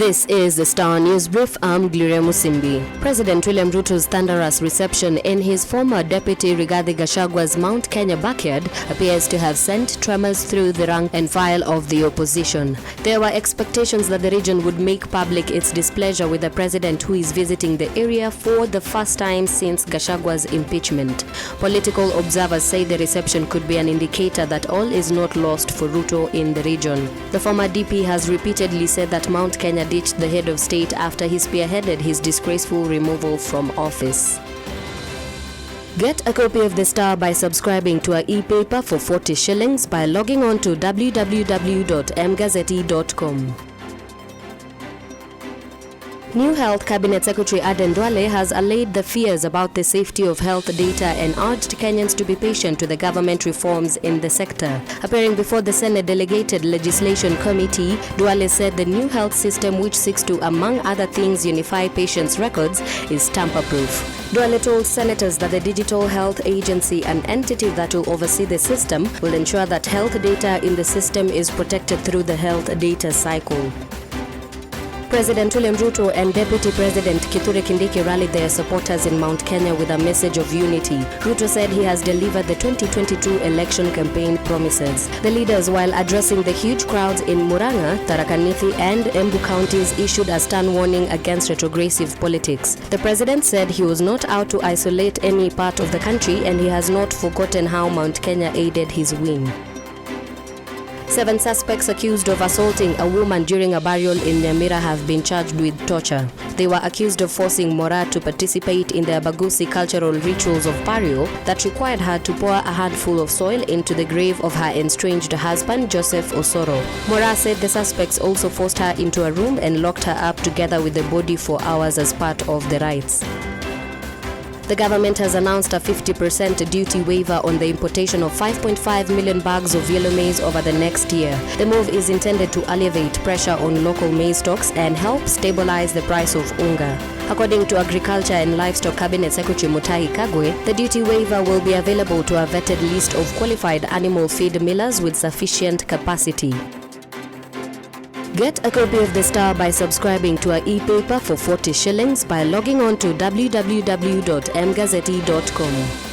This is the Star News Brief. I'm Gloria Musimbi. President William Ruto's thunderous reception in his former deputy Rigathi Gachagwa's Mount Kenya backyard appears to have sent tremors through the rank and file of the opposition. There were expectations that the region would make public its displeasure with the president who is visiting the area for the first time since Gachagwa's impeachment. Political observers say the reception could be an indicator that all is not lost for Ruto in the region. The former DP has repeatedly said that Mount Kenya ditched the head of state after he spearheaded his disgraceful removal from office. Get a copy of The Star by subscribing to our e-paper for 40 shillings by logging on to www.mgazzetti.com. New Health Cabinet Secretary Aden Duale has allayed the fears about the safety of health data and urged Kenyans to be patient to the government reforms in the sector. Appearing before the Senate Delegated Legislation Committee, Duale said the new health system, which seeks to, among other things, unify patients' records, is tamper-proof. Duale told senators that the Digital Health Agency, an entity that will oversee the system, will ensure that health data in the system is protected through the health data cycle. President William Ruto and Deputy President Kithure Kindiki rallied their supporters in Mount Kenya with a message of unity. Ruto said he has delivered the 2022 election campaign promises. The leaders, while addressing the huge crowds in Murang'a, Tharaka Nithi and Embu counties, issued a stern warning against retrogressive politics. The president said he was not out to isolate any part of the country and he has not forgotten how Mount Kenya aided his win. 7 suspects accused of assaulting a woman during a burial in Nyamira have been charged with torture. They were accused of forcing Mora to participate in the Abagusi cultural rituals of burial that required her to pour a handful of soil into the grave of her estranged husband, Joseph Osoro. Mora said the suspects also forced her into a room and locked her up together with the body for hours as part of the rites. The government has announced a 50% duty waiver on the importation of 5.5 million bags of yellow maize over the next year. The move is intended to alleviate pressure on local maize stocks and help stabilize the price of unga. According to Agriculture and Livestock Cabinet Secretary Mutahi Kagwe, the duty waiver will be available to a vetted list of qualified animal feed millers with sufficient capacity. Get a copy of The Star by subscribing to our e-paper for 40 shillings by logging on to www.mgazzetti.com.